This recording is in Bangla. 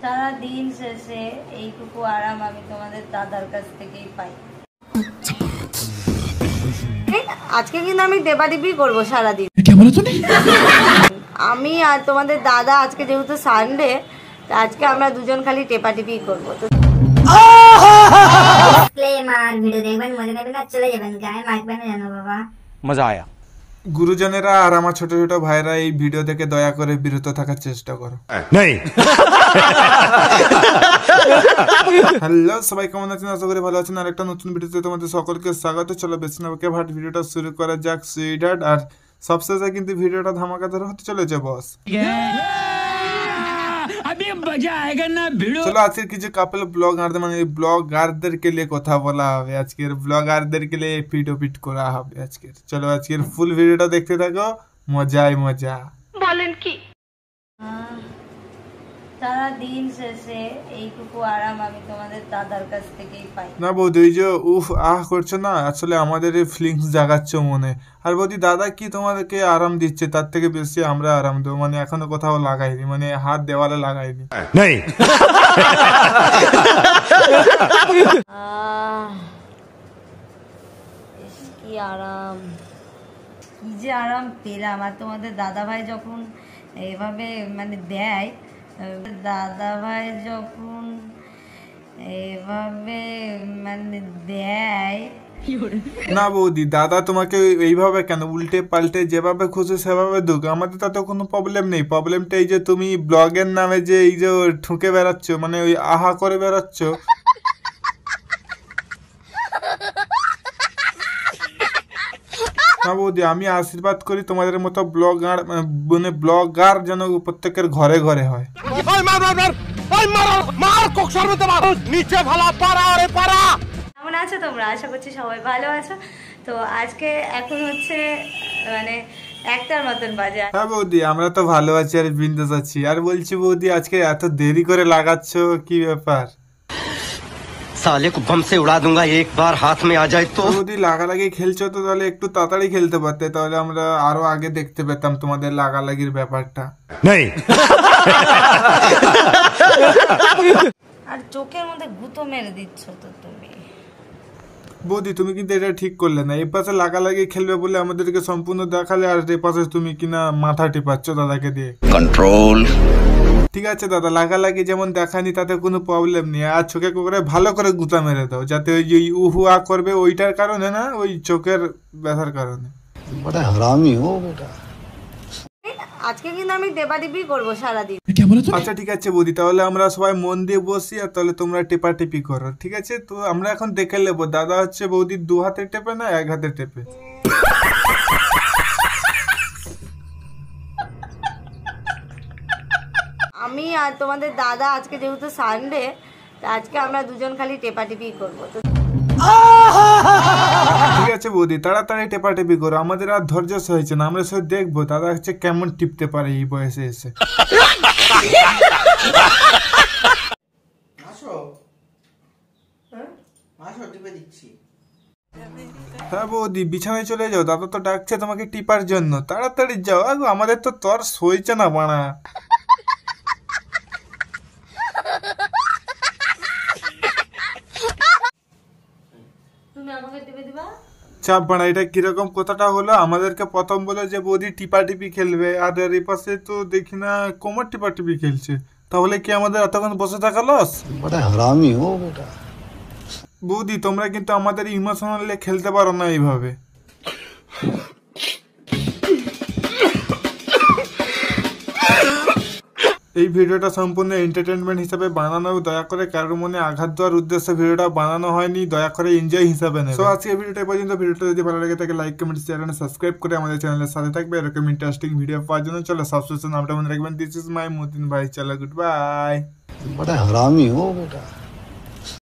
সারা দিন শেষে এইটুকু আরাম আমি তোমাদের দাদার কাছ থেকেই পাই। আজকে কিন্তু আমি টেপাটিপি করবো সারাদিন। আমি আর তোমাদের দাদা আজকে যেহেতু সানডে, আজকে আমরা দুজন খালি টেপাটিপি করবো। মজা আয়া। গুরুজনেরা আর আমার ছোট ছোট ভাইরা এই ভিডিও থেকে দয়া করে বিরত থাকার চেষ্টা করো। হ্যালো সবাই, কেমন আছেন? আশা করি ভালো আছেন। আর একটা নতুন ভিডিওতে তোমাদের সকলকে স্বাগত। চলো বেশি না বকে ভাট ভিডিওটা শুরু করা যাক। সুইডার্ট আর সবশেষে কিন্তু ভিডিওটা ধামাকাদার হতে চলেছে বস। চলো আজকের কিছু কাপল ব্লগারদের মানে ব্লগারদেরকে নিয়ে কথা বলা হবে। আজকের ব্লগারদেরকে নিয়ে পিট করা হবে আজকের। চলো আজকের ফুল ভিডিওটা দেখতে থাকো, মজাই মজা। বলেন কি সারা দিন শেষে এইটুকু আরাম আমি তোমাদের দাদার কাছ থেকেই পাই। না বৌদি, ওই যে উফ আহ করছো না, আসলে আমাদের এই ফিলিংস জাগাচ্ছ মনে। আর বৌদি দাদা কি তোমাদেরকে আরাম দিচ্ছে তার থেকে বেশি আমরা আরাম দেবো। মানে এখনো কোথাও লাগাইনি, মানে হাত দেওয়ালে লাগাইনি। কি আরাম, কি যে আরাম পেলাম। আর তোমাদের দাদা ভাই যখন এভাবে মানে দেয়, দাদা ভাই যখন এভাবে মানে দেয়। না বৌদি, দাদা তোমাকে এইভাবে কেন, উল্টে পাল্টে যেভাবে খুশি সেভাবে দুক, আমাদের তাতে কোনো প্রবলেম নেই। প্রবলেমটা এই যে তুমি ব্লগের নামে যে এই যে ঠুকে বেড়াচ্ছ, মানে ওই আহা করে বেড়াচ্ছ। না বৌদি, আমি আশীর্বাদ করি তোমাদের মতো ব্লগার যেন প্রত্যেকের ঘরে ঘরে হয়। কেমন আছো তোমরা? আশা করছি সবাই ভালো আছো। তো আজকে এখন হচ্ছে মানে একটার মতন বাজে। হ্যাঁ বৌদি, আমরা তো ভালো আছি আর বিন্দাস আছি। আর বলছি বৌদি, আজকে এত দেরি করে লাগাচ্ছ, কি ব্যাপার? साले को बम से उड़ा दूंगा एक बार हाथ में आ जाए तो। যদি লাগালাগি খেলছো তো তাহলে একটু তাড়াতাড়ি খেলতে পারতে, তাহলে আমরা আরো আগে দেখতে পেতাম তোমাদের লাগালাগির ব্যাপারটা। আর চোখের মধ্যে গুঁতো মেরে দিচ্ছ তো তুমি। বৌদি তুমি কিন্তু এটা ঠিক করলে না। এই পাশে লাগালাগি খেলবে বলে আমাদেরকে সম্পূর্ণ দেখালে, আর এই পাশে তুমি কিনা মাথা টিপাচ্ছ দাদাকে দিয়ে। कंट्रोल। ঠিক আছে দাদা, লাগালাগি যেমন দেখানি তাতে কোনো প্রবলেম নেই। আর চোখে করে ভালো করে গুঁতা মেরে দাও, যাতে ওই যে উহুয়া করবে ওইটার কারণে না, ওই চোখের ব্যথার কারণে। बड़ा हरामी हो बेटा। আজকে কিন্তু আমি টেপাটিপি করবো সারাদিন। আচ্ছা ঠিক আছে বৌদি, তাহলে আমরা সবাই মন দিয়ে বসি, আর তাহলে তোমরা টেপাটেপি করো। ঠিক আছে, তো আমরা এখন দেখে নেবো দাদা হচ্ছে বৌদির 2 হাতে টেপে না 1 হাতে টেপে। আমি আর তোমাদের দাদা আজকে যেহেতু সানডে, আজকে আমরা দুজন খালি টেপাটিপি করবো। তো ঠিক আছে বৌদি, তাড়াতাড়ি টেপাটেপি করো, আমাদের আর ধৈর্য সইছে না। আমরা সব দেখবো দাদা হচ্ছে কেমন টিপতে পারে এই বয়সে এসে। হ্যাঁ বৌদি, বিছানায় চলে যাও, দাদা তো ডাকছে তোমাকে টিপার জন্য। তাড়াতাড়ি যাও, আমাদের তো তর সইছে না বাড়া। তুমি আমাকে টিপে দিবা? চাপ বাড়া, এটা কিরকম কথাটা হলো? আমাদেরকে প্রথম বলে যে বৌদি টিপাটিপি খেলবে, আর এই পাশে তো দেখি না কোমর টিপাটিপি খেলছে। তাহলে কি আমাদের এতক্ষণ বসে থাকা লস? बड़ा हरामी हो बेटा। বৌদি তোমরা কিন্তু আমাদের ইমোশনালি খেলতে পারো না এইভাবে। এই ভিডিওটা সম্পূর্ণ এন্টারটেনমেন্ট হিসেবে বানানো, দয়া করে কারোর মনে আঘাত দেওয়ার উদ্দেশ্যে ভিডিওটা বানানো হয়নি। দয়া করে এনজয় হিসাবে নেবে। সো আজকে ভিডিওটা পর্যন্ত। ভিডিওটা যদি ভালো লাগে থাকে like comment share and subscribe করে আমাদের চ্যানেলের সাথে থাকবে এরকম ইন্টারেস্টিং ভিডিও পাওয়ার জন্য। চলো সাবস্ক্রিপশন নামটা মনে রাখবেন। দিস ইজ মাই মতিন ভাই। চলো গুড বাই। बड़ा हरामी हो बेटा।